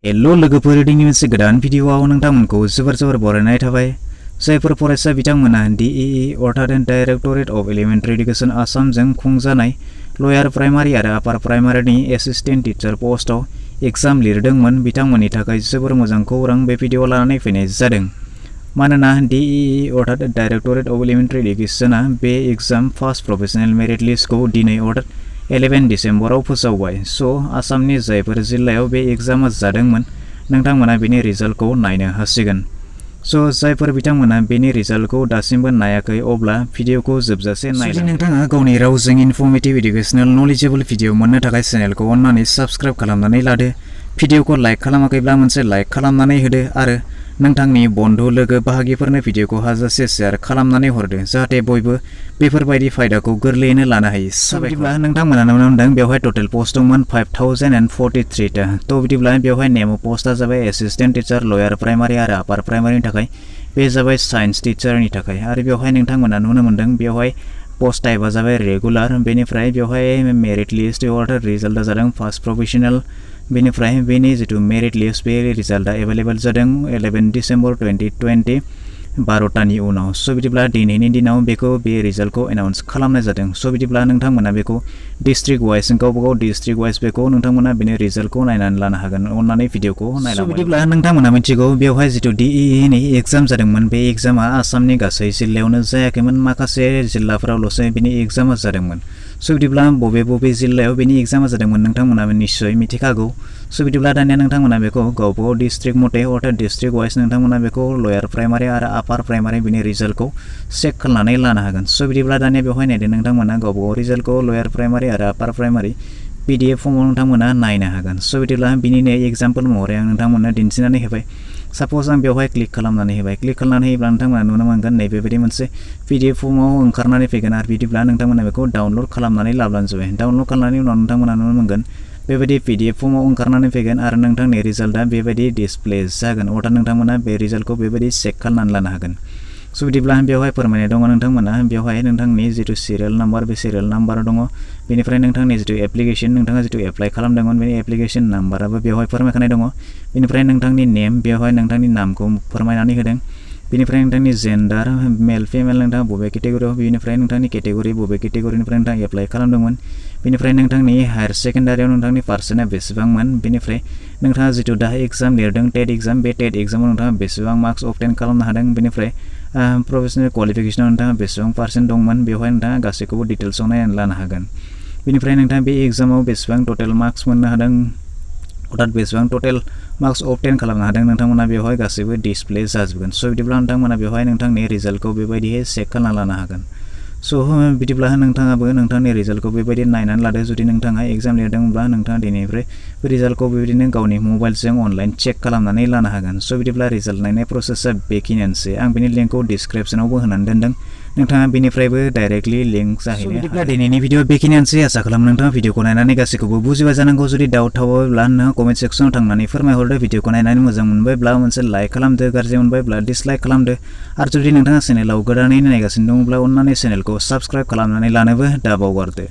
Hello लोगोफोर दिनै मोनसे गोदान भिडिअआव नोंथांमोनखौ जोबोर बरायनाय थाबाय। जायफोर फरायसा बिथांमोना DEE अर्थात डाइरेक्टरेट अफ एलिमेन्टारि एडुकेसन आसामजों खुंजानाय लयार प्राइमारि आरो आपार प्राइमारिनि एसिस्टेन्ट टिचार पस्टआव एग्जाम लिरदोंमोन बिथांमोननि थाखाय जोबोर मोजां खौरां बे भिडिअ लानानै फैनाय जादों। मानोना DEE अर्थात डाइरेक्टरेट अफ एलिमेन्टारि एडुकेसनआ बे एग्जाम फार्स्ट प्रोफेशनल मेरिट लिस्टखौ दिनै अर्थात 11 डिसेम्बराव फोसावबाय। आसामनि जायफोर जिल्लायाव बे एग्जामा जादोंमोन नोंथांमोना बेनि रिजाल्टखौ नायनो हासिगोन। जायफोर बिथांमोना बेनि रिजाल्टखौ दासिमबो नायाखै अब्ला भिडिअखौ जोबजासे नाय। जुदि नोंथाङा गावनि रावजों इनफर्मेटिभ एडुकेसनेल नलेजेबल भिडिअ मोननो थाखाय चेनेलखौ अन्नानै साबस्क्राइब खालामनानै लादो। भिडिअखौ लाइक खालामाखैब्ला मोनसे लाइक खालामनानै होदो आरो नोंथांनि बन्धु लोगो बाहागिफोरनो भिडिअखौ हाजासे शेयार खालामनानै हरदो जाहाथे बयबो बेफोरबायदि फायदाखौ गोरलैयैनो लानो हायो। बिदिब्ला नोंथांमोना नुनो मोनदों बेवहाय टोटेल पोस्ट दंमोन 5043 ता। बिदिब्ला बेवहाय नेम पस्टआ जाबाय एसिस्टेन्ट टिचार लयार प्राइमारि आरो आपार प्राइमारिनि थाखाय बे जाबाय साइन्स टिचारनि थाखाय। आरो बेवहाय नोंथांमोना नुनो मोनदों बेवहाय पोस्ट टाइपआ जाबाय रेगुलार। बेनिफ्राय बेवहाय मेरिट लिस्ट अर्थात रिजाल्टआ जादों फार्स्ट प्रोफेशनल। बेनिफ्राय बेनि जितु मेरिट लिस्ट बे रिजाल्टआ एभेलेबल जादों 11 डिसेम्बर 2020 12टानि उनाव। बिदिब्ला दिनैनि दिनाव बेखौ बे रिजाल्टखौ एनाउन्स खालामनाय जादों। बिदिब्ला नोंथांमोना बेखौ डिस्ट्रिक्ट वाइज गावबागाव डिस्ट्रिक्ट वाइज बेखौ नोंथांमोना बेनि रिजाल्टखौ नायनानै लानो हागोन। अन्नानै भिडिअखौ नायलांबाय। बिदिब्ला नोंथांमोना मिथिगौ बेवहाय जितु DEE नि एग्जाम जादोंमोन बे एग्जामा आसामनि गासै जिल्लायावनो जायाखैमोन, माखासे जिल्लाफोरावल'सो बेनि एग्जामा जादोंमोन। बिदिब्ला बबे जिल्लायाव बेनि एग्जामा जादोंमोन नोंथांमोना निश्चय मिथिखागौ। बिदिब्ला दानिया नोंथांमोना बेखौ गावबागाव डिस्ट्रिक्ट मथे अर्थात डिस्ट्रिक्ट वाइज नोंथांमोना बेखौ लयार प्राइमारि आरो आपार प्राइमारि बेनि रिजाल्टखौ चेक खालामनानै लानो हागोन। बिदिब्ला दानिया बेवहाय नायदो नोंथांमोना गावबागाव रिजाल्टखौ लयार प्राइमारि आरो आपार प्राइमारि PDF फर्माव नोंथांमोना नायनो हागोन। बिदिब्ला बिनिनो एग्जाम्पल महरै आं नोंथांमोननो दिन्थिनानै होबाय। साप'ज आं बेवहाय क्लिक खालामनानै होबाय। क्लिक खालामनानै होयोब्ला नोंथांमोना नुनो मोनगोन नैबेबायदि मोनसे PDF फर्माव ओंखारनानै फैगोन। आरो बिदिब्ला नोंथांमोना बेखौ डाउनलड खालामनानै लाब्लानो जाबाय। डाउनलड खालामनायनि उनाव नोंथांमोना नुनो मोनगोन बेबायदि PDF फर्माव ओंखारनानै फैगोन आरो नोंथांनि रिजाल्टआ बेबायदि डिसप्ले जागोन। अर्थात नोंथांमोना बे रिजाल्टखौ बेबायदि चेक खालामनानै लानो हागोन। बिदिब्ला बेवहाय फोरमायनाय दङ नोंथांमोना बेवहाय नोंथांनि जितु सिरियेल नाम्बार बे सिरियेल नाम्बार दङ। बेनिफ्राय नोंथांनि जितु एप्लिकेसन नोंथाङा जितु एप्लाइ खालामदोंमोन बेनि एप्लिकेसन नाम्बाराबो बेवहाय फोरमायखानाय दङ। बेनिफ्राय नोंथांनि नेम बेवहाय नोंथांनि नामखौ फोरमायनानै होदों। बेनिफ्राय नोंथांनि जेन्डार मेल फिमेल नोंथाङा बबे केटेगरियाव, बेनिफ्राय नोंथांनि केटेगरि बबे केटेगरिनिफ्राय नोंथाङा एप्लाइ खालामदोंमोन। बेनिफ्राय नोंथांनि हायार सेकेन्डारियाव नोंथांनि पार्सेन्टआ बेसेबांमोन। बेनिफ्राय नोंथाङा जितु दा एग्जाम लिरदों टेट एग्जाम बे टेट एग्जामाव नोंथाङा बेसेबां मार्क्स अबटेन खालामनो हादों। बेनिफ्राय प्रफेसनेल क्वालिफिकेसनाव नोंथाङा बेसेबां पार्सेन्ट दंमोन बेवहाय नोंथाङा गासैखौबो डिटेल्सआव नायनानै लानो हागोन। बेनिफ्राय नोंथाङा बे एग्जामाव बेसेबां टटेल मार्क्स मोननो हादों अर्थात बेसेबां टटेल मार्क्स अबटेन खालामनो हादों नोंथांमोना बेवहाय गासैबो डिसप्ले जाजोबगोन। बिदिब्ला नोंथांमोना बेवहाय नोंथांनि रिजाल्टखौ बेबायदियै चेक खालामना लानो हागोन। बिदिब्ला नोंथाङाबो नोंथांनि रिजाल्टखौ बेबायदि नायनानै लादो। जुदि नोंथाङा एग्जाम लिरदोंब्ला नोंथाङा दिनैनिफ्राय बे रिजाल्टखौ बेबायदिनो गावनि मबाइलजों अनलाइन चेक खालामनानै लानो हागोन। बिदिब्ला रिजाल्ट नायनाय प्रसेसा बेखिनियानोसै। आं बेनि लिंकखौ डिसक्रिपसनावबो होनानै दोनदों, नोंथाङा बेनिफ्रायबो डाइरेक्टलि लिंक जाहैनो। बिदिब्ला दिनैनि भिडिअ बेखिनियानोसै। आसा खालामो नोंथाङा भिडिअखौ नायनानै गासैखौबो बुजिबाय जानांगौ। जुदि डाउट थाबायब्ला नोंथाङा कमेन्ट सेक्सनाव थांनानै फोरमायहरदो। भिडिअखौ नायनानै मोजां मोनबायब्ला मोनसे लाइक खालामदो, गाज्रि मोनबायब्ला डिसलाइक खालामदो। आरो जुदि नोंथाङा चेनेलाव गोदानै नायगासिनो दंब्ला अन्नानै चेनेलखौ साबस्क्राइब खालामनानै लानोबो दाबावगारदो।